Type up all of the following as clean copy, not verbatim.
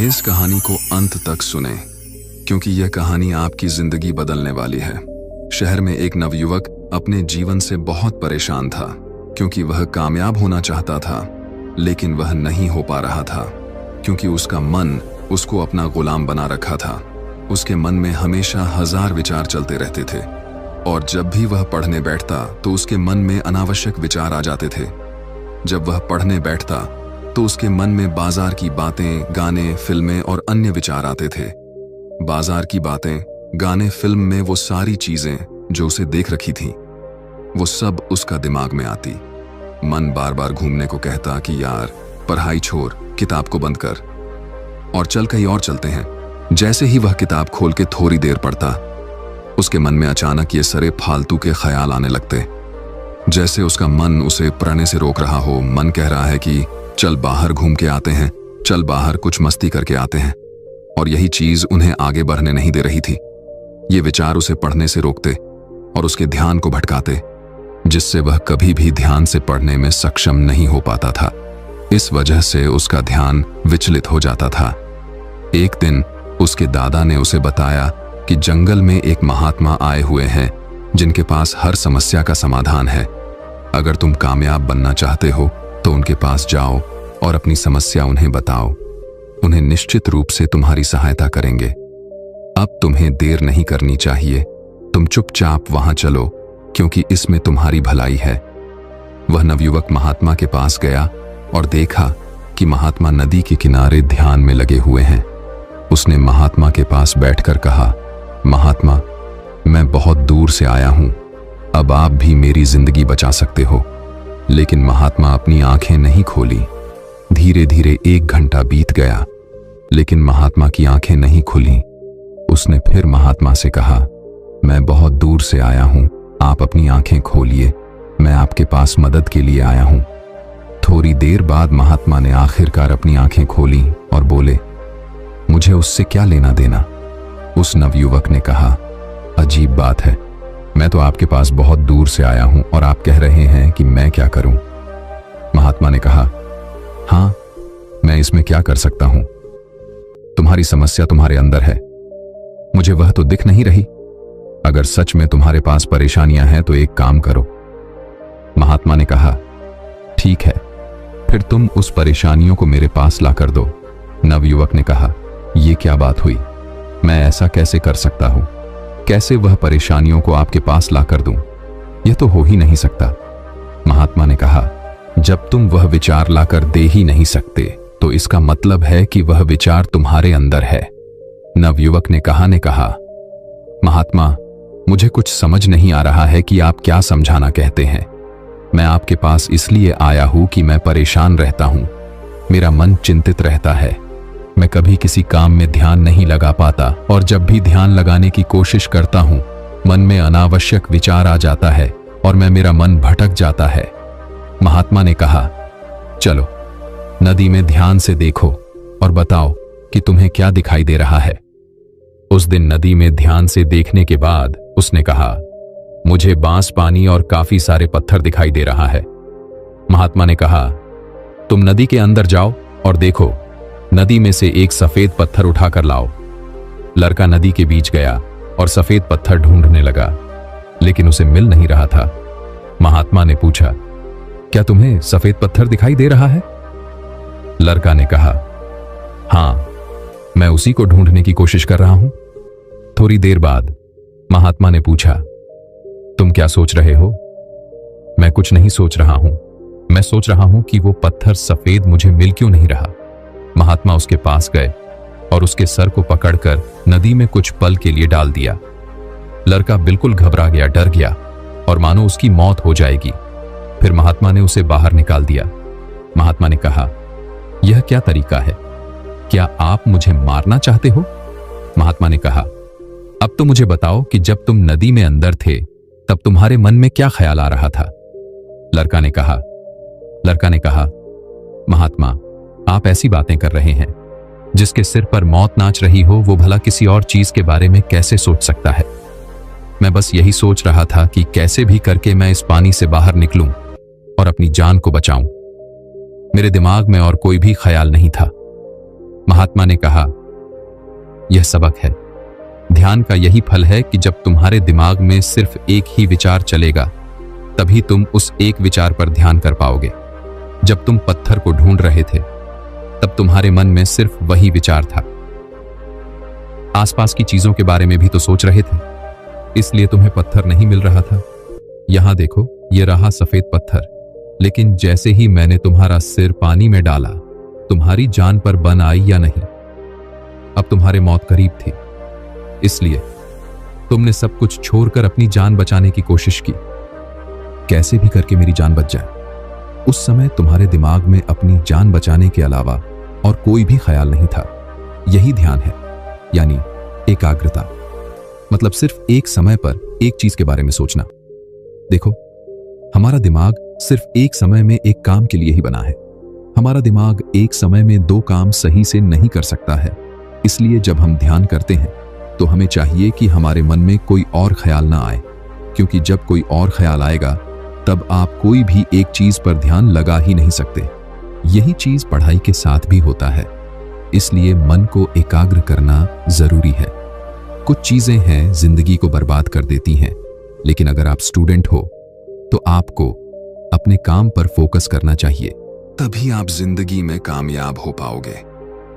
इस कहानी को अंत तक सुने क्योंकि यह कहानी आपकी जिंदगी बदलने वाली है। शहर में एक नवयुवक अपने जीवन से बहुत परेशान था क्योंकि वह कामयाब होना चाहता था, लेकिन वह नहीं हो पा रहा था क्योंकि उसका मन उसको अपना गुलाम बना रखा था। उसके मन में हमेशा 1000 विचार चलते रहते थे और जब भी वह पढ़ने बैठता तो उसके मन में अनावश्यक विचार आ जाते थे। जब वह पढ़ने बैठता तो उसके मन में बाजार की बातें, गाने, फिल्में और अन्य विचार आते थे। बाजार की बातें, गाने, फिल्म में वो सारी चीजें जो उसे देख रखी थीं, वो सब उसका दिमाग में आती। मन बार बार घूमने को कहता कि यार पढ़ाई छोड़, किताब को बंद कर और चल कहीं और चलते हैं। जैसे ही वह किताब खोल के थोड़ी देर पढ़ता, उसके मन में अचानक ये सारे फालतू के ख्याल आने लगते, जैसे उसका मन उसे पढ़ने से रोक रहा हो। मन कह रहा है कि चल बाहर घूम के आते हैं, चल बाहर कुछ मस्ती करके आते हैं, और यही चीज उन्हें आगे बढ़ने नहीं दे रही थी। ये विचार उसे पढ़ने से रोकते और उसके ध्यान को भटकाते, जिससे वह कभी भी ध्यान से पढ़ने में सक्षम नहीं हो पाता था। इस वजह से उसका ध्यान विचलित हो जाता था। एक दिन उसके दादा ने उसे बताया कि जंगल में एक महात्मा आए हुए हैं जिनके पास हर समस्या का समाधान है। अगर तुम कामयाब बनना चाहते हो तो उनके पास जाओ और अपनी समस्या उन्हें बताओ। उन्हें निश्चित रूप से तुम्हारी सहायता करेंगे। अब तुम्हें देर नहीं करनी चाहिए, तुम चुपचाप वहां चलो क्योंकि इसमें तुम्हारी भलाई है। वह नवयुवक महात्मा के पास गया और देखा कि महात्मा नदी के किनारे ध्यान में लगे हुए हैं। उसने महात्मा के पास बैठकर कहा, महात्मा, मैं बहुत दूर से आया हूं, अब आप भी मेरी जिंदगी बचा सकते हो। लेकिन महात्मा अपनी आंखें नहीं खोली। धीरे धीरे 1 घंटा बीत गया, लेकिन महात्मा की आंखें नहीं खुली। उसने फिर महात्मा से कहा, मैं बहुत दूर से आया हूं, आप अपनी आंखें खोलिए, मैं आपके पास मदद के लिए आया हूं। थोड़ी देर बाद महात्मा ने आखिरकार अपनी आंखें खोली और बोले, मुझे उससे क्या लेना देना। उस नवयुवक ने कहा, अजीब बात है, मैं तो आपके पास बहुत दूर से आया हूं और आप कह रहे हैं कि मैं क्या करूं। महात्मा ने कहा, हां, मैं इसमें क्या कर सकता हूं। तुम्हारी समस्या तुम्हारे अंदर है, मुझे वह तो दिख नहीं रही। अगर सच में तुम्हारे पास परेशानियां हैं तो एक काम करो। महात्मा ने कहा, ठीक है, फिर तुम उस परेशानियों को मेरे पास ला कर दो। नवयुवक ने कहा, यह क्या बात हुई, मैं ऐसा कैसे कर सकता हूं, कैसे वह परेशानियों को आपके पास ला कर दूं, यह तो हो ही नहीं सकता। महात्मा ने कहा, जब तुम वह विचार लाकर दे ही नहीं सकते तो इसका मतलब है कि वह विचार तुम्हारे अंदर है। नवयुवक ने कहा, महात्मा, मुझे कुछ समझ नहीं आ रहा है कि आप क्या समझाना कहते हैं। मैं आपके पास इसलिए आया हूं कि मैं परेशान रहता हूं, मेरा मन चिंतित रहता है, मैं कभी किसी काम में ध्यान नहीं लगा पाता और जब भी ध्यान लगाने की कोशिश करता हूं, मन में अनावश्यक विचार आ जाता है और मेरा मन भटक जाता है। महात्मा ने कहा, चलो नदी में ध्यान से देखो और बताओ कि तुम्हें क्या दिखाई दे रहा है। उस दिन नदी में ध्यान से देखने के बाद उसने कहा, मुझे बांस, पानी और काफी सारे पत्थर दिखाई दे रहा है। महात्मा ने कहा, तुम नदी के अंदर जाओ और देखो, नदी में से एक सफेद पत्थर उठाकर लाओ। लड़का नदी के बीच गया और सफेद पत्थर ढूंढने लगा, लेकिन उसे मिल नहीं रहा था। महात्मा ने पूछा, क्या तुम्हें सफेद पत्थर दिखाई दे रहा है? लड़का ने कहा, हां, मैं उसी को ढूंढने की कोशिश कर रहा हूं। थोड़ी देर बाद महात्मा ने पूछा, तुम क्या सोच रहे हो? मैं कुछ नहीं सोच रहा हूं, मैं सोच रहा हूं कि वो पत्थर सफेद मुझे मिल क्यों नहीं रहा। महात्मा उसके पास गए और उसके सर को पकड़कर नदी में कुछ पल के लिए डाल दिया। लड़का बिल्कुल घबरा गया, डर गया और मानो उसकी मौत हो जाएगी। फिर महात्मा ने उसे बाहर निकाल दिया। महात्मा ने कहा, यह क्या तरीका है, क्या आप मुझे मारना चाहते हो? महात्मा ने कहा, अब तो मुझे बताओ कि जब तुम नदी में अंदर थे तब तुम्हारे मन में क्या ख्याल आ रहा था। लड़का ने कहा, महात्मा, आप ऐसी बातें कर रहे हैं, जिसके सिर पर मौत नाच रही हो वो भला किसी और चीज के बारे में कैसे सोच सकता है। मैं बस यही सोच रहा था कि कैसे भी करके मैं इस पानी से बाहर निकलूं और अपनी जान को बचाऊं। मेरे दिमाग में और कोई भी ख्याल नहीं था। महात्मा ने कहा, यह सबक है। ध्यान का यही फल है कि जब तुम्हारे दिमाग में सिर्फ एक ही विचार चलेगा, तभी तुम उस एक विचार पर ध्यान कर पाओगे। जब तुम पत्थर को ढूंढ रहे थे, तब तुम्हारे मन में सिर्फ वही विचार था। आसपास की चीजों के बारे में भी तो सोच रहे थे, इसलिए तुम्हें पत्थर नहीं मिल रहा था। यहां देखो, ये रहा सफेद पत्थर, लेकिन जैसे ही मैंने तुम्हारा सिर पानी में डाला, तुम्हारी जान पर बन आई या नहीं? अब तुम्हारे मौत करीब थी, इसलिए तुमने सब कुछ छोड़कर अपनी जान बचाने की कोशिश की। कैसे भी करके मेरी जान बच जाए। उस समय तुम्हारे दिमाग में अपनी जान बचाने के अलावा और कोई भी ख्याल नहीं था। यही ध्यान है, यानी एकाग्रता। मतलब सिर्फ एक समय पर एक चीज के बारे में सोचना। देखो, हमारा दिमाग सिर्फ एक समय में एक काम के लिए ही बना है। हमारा दिमाग एक समय में दो काम सही से नहीं कर सकता है। इसलिए जब हम ध्यान करते हैं तो हमें चाहिए कि हमारे मन में कोई और ख्याल ना आए, क्योंकि जब कोई और ख्याल आएगा तब आप कोई भी एक चीज पर ध्यान लगा ही नहीं सकते। यही चीज पढ़ाई के साथ भी होता है। इसलिए मन को एकाग्र करना जरूरी है। कुछ चीजें हैं जिंदगी को बर्बाद कर देती हैं, लेकिन अगर आप स्टूडेंट हो तो आपको अपने काम पर फोकस करना चाहिए। तभी आप जिंदगी में कामयाब हो पाओगे।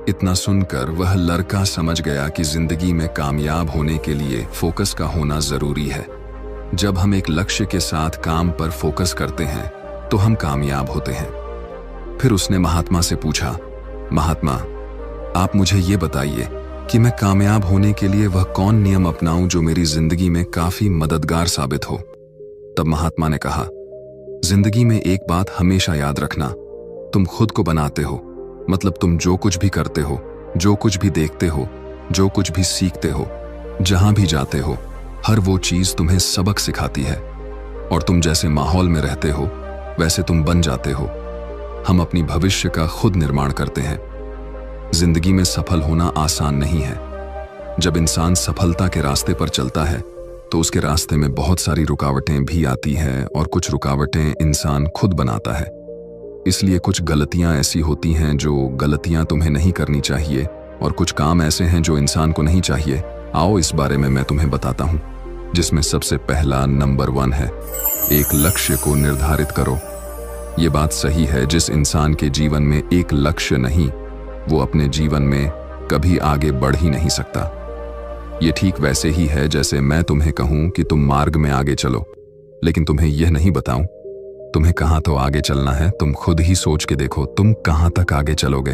इतना सुनकर वह लड़का समझ गया कि जिंदगी में कामयाब होने के लिए फोकस का होना जरूरी है। जब हम एक लक्ष्य के साथ काम पर फोकस करते हैं तो हम कामयाब होते हैं। फिर उसने महात्मा से पूछा, महात्मा, आप मुझे ये बताइए कि मैं कामयाब होने के लिए वह कौन नियम अपनाऊं जो मेरी जिंदगी में काफी मददगार साबित हो। तब महात्मा ने कहा, जिंदगी में एक बात हमेशा याद रखना, तुम खुद को बनाते हो। मतलब तुम जो कुछ भी करते हो, जो कुछ भी देखते हो, जो कुछ भी सीखते हो, जहां भी जाते हो, हर वो चीज तुम्हें सबक सिखाती है। और तुम जैसे माहौल में रहते हो वैसे तुम बन जाते हो। हम अपनी भविष्य का खुद निर्माण करते हैं। जिंदगी में सफल होना आसान नहीं है। जब इंसान सफलता के रास्ते पर चलता है तो उसके रास्ते में बहुत सारी रुकावटें भी आती हैं, और कुछ रुकावटें इंसान खुद बनाता है। इसलिए कुछ गलतियां ऐसी होती हैं जो गलतियां तुम्हें नहीं करनी चाहिए, और कुछ काम ऐसे हैं जो इंसान को नहीं चाहिए। आओ इस बारे में मैं तुम्हें बताता हूं, जिसमें सबसे पहला नंबर 1 है, एक लक्ष्य को निर्धारित करो। ये बात सही है, जिस इंसान के जीवन में एक लक्ष्य नहीं, वो अपने जीवन में कभी आगे बढ़ ही नहीं सकता। ये ठीक वैसे ही है जैसे मैं तुम्हें कहूं कि तुम मार्ग में आगे चलो, लेकिन तुम्हें यह नहीं बताऊं तुम्हें कहां तो आगे चलना है। तुम खुद ही सोच के देखो, तुम कहां तक आगे चलोगे।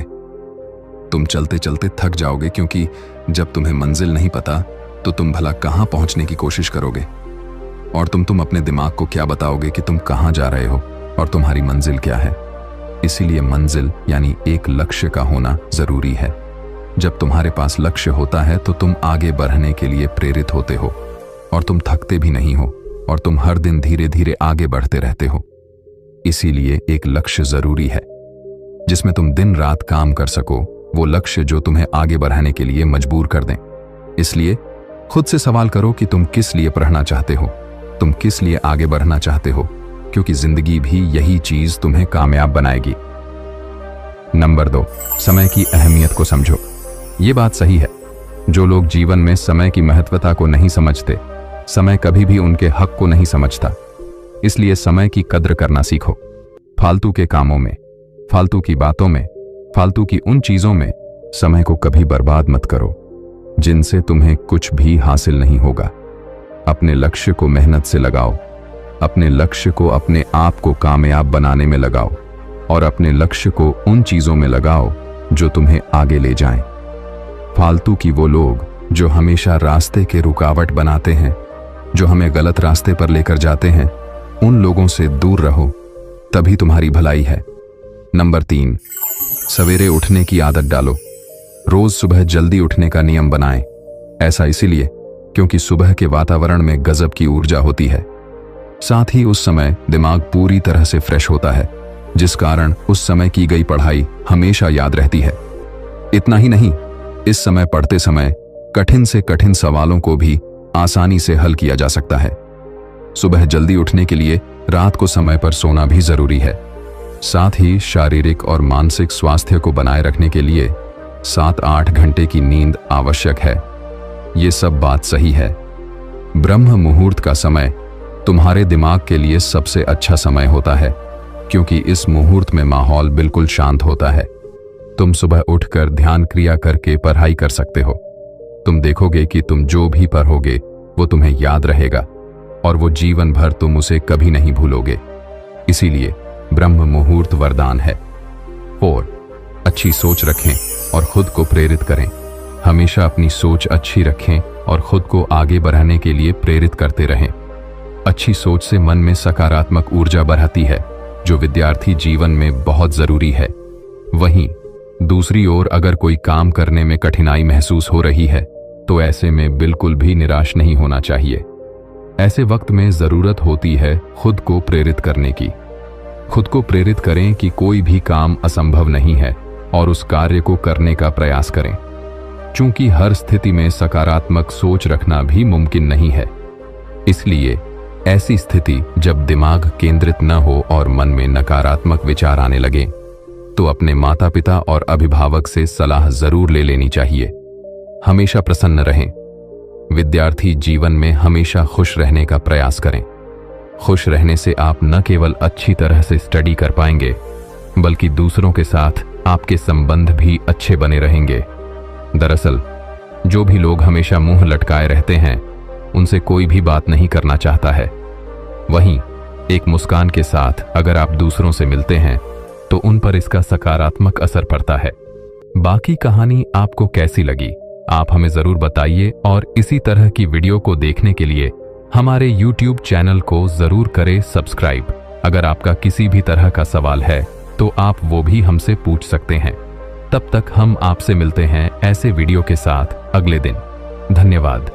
तुम चलते चलते थक जाओगे, क्योंकि जब तुम्हें मंजिल नहीं पता तो तुम भला कहां पहुंचने की कोशिश करोगे। और तुम अपने दिमाग को क्या बताओगे कि तुम कहां जा रहे हो और तुम्हारी मंजिल क्या है। इसीलिए मंजिल यानी एक लक्ष्य का होना जरूरी है। जब तुम्हारे पास लक्ष्य होता है तो तुम आगे बढ़ने के लिए प्रेरित होते हो, और तुम थकते भी नहीं हो, और तुम हर दिन धीरे धीरे आगे बढ़ते रहते हो। इसीलिए एक लक्ष्य जरूरी है जिसमें तुम दिन रात काम कर सको, वो लक्ष्य जो तुम्हें आगे बढ़ाने के लिए मजबूर कर दें। इसलिए खुद से सवाल करो कि तुम किस लिए पढ़ना चाहते हो, तुम किस लिए आगे बढ़ना चाहते हो, क्योंकि जिंदगी भी यही चीज तुम्हें कामयाब बनाएगी। नंबर 2, समय की अहमियत को समझो। ये बात सही है, जो लोग जीवन में समय की महत्वता को नहीं समझते, समय कभी भी उनके हक को नहीं समझता। इसलिए समय की कद्र करना सीखो। फालतू के कामों में, फालतू की बातों में, फालतू की उन चीजों में समय को कभी बर्बाद मत करो जिनसे तुम्हें कुछ भी हासिल नहीं होगा। अपने लक्ष्य को मेहनत से लगाओ, अपने लक्ष्य को अपने आप को कामयाब बनाने में लगाओ, और अपने लक्ष्य को उन चीजों में लगाओ जो तुम्हें आगे ले जाएं। फालतू की वो लोग जो हमेशा रास्ते के रुकावट बनाते हैं, जो हमें गलत रास्ते पर लेकर जाते हैं, उन लोगों से दूर रहो, तभी तुम्हारी भलाई है। नंबर 3, सवेरे उठने की आदत डालो। रोज सुबह जल्दी उठने का नियम बनाएं। ऐसा इसीलिए क्योंकि सुबह के वातावरण में गजब की ऊर्जा होती है। साथ ही उस समय दिमाग पूरी तरह से फ्रेश होता है, जिस कारण उस समय की गई पढ़ाई हमेशा याद रहती है। इतना ही नहीं, इस समय पढ़ते समय कठिन से कठिन सवालों को भी आसानी से हल किया जा सकता है। सुबह जल्दी उठने के लिए रात को समय पर सोना भी जरूरी है। साथ ही शारीरिक और मानसिक स्वास्थ्य को बनाए रखने के लिए 7-8 घंटे की नींद आवश्यक है। ये सब बात सही है। ब्रह्म मुहूर्त का समय तुम्हारे दिमाग के लिए सबसे अच्छा समय होता है, क्योंकि इस मुहूर्त में माहौल बिल्कुल शांत होता है। तुम सुबह उठकर ध्यान क्रिया करके पढ़ाई कर सकते हो। तुम देखोगे कि तुम जो भी पढ़ोगे वो तुम्हें याद रहेगा और वो जीवन भर तुम उसे कभी नहीं भूलोगे। इसीलिए ब्रह्म मुहूर्त वरदान है। 4. अच्छी सोच रखें और खुद को प्रेरित करें। हमेशा अपनी सोच अच्छी रखें और खुद को आगे बढ़ाने के लिए प्रेरित करते रहें। अच्छी सोच से मन में सकारात्मक ऊर्जा बढ़ती है, जो विद्यार्थी जीवन में बहुत जरूरी है। वहीं दूसरी ओर अगर कोई काम करने में कठिनाई महसूस हो रही है तो ऐसे में बिल्कुल भी निराश नहीं होना चाहिए। ऐसे वक्त में जरूरत होती है खुद को प्रेरित करने की। खुद को प्रेरित करें कि कोई भी काम असंभव नहीं है और उस कार्य को करने का प्रयास करें। चूंकि हर स्थिति में सकारात्मक सोच रखना भी मुमकिन नहीं है, इसलिए ऐसी स्थिति जब दिमाग केंद्रित न हो और मन में नकारात्मक विचार आने लगे तो अपने माता पिता और अभिभावक से सलाह जरूर ले लेनी चाहिए। हमेशा प्रसन्न रहें। विद्यार्थी जीवन में हमेशा खुश रहने का प्रयास करें। खुश रहने से आप न केवल अच्छी तरह से स्टडी कर पाएंगे, बल्कि दूसरों के साथ आपके संबंध भी अच्छे बने रहेंगे। दरअसल जो भी लोग हमेशा मुंह लटकाए रहते हैं, उनसे कोई भी बात नहीं करना चाहता है। वहीं एक मुस्कान के साथ अगर आप दूसरों से मिलते हैं तो उन पर इसका सकारात्मक असर पड़ता है। बाकी कहानी आपको कैसी लगी, आप हमें जरूर बताइए और इसी तरह की वीडियो को देखने के लिए हमारे YouTube चैनल को जरूर करें सब्सक्राइब। अगर आपका किसी भी तरह का सवाल है तो आप वो भी हमसे पूछ सकते हैं। तब तक हम आपसे मिलते हैं ऐसे वीडियो के साथ अगले दिन। धन्यवाद।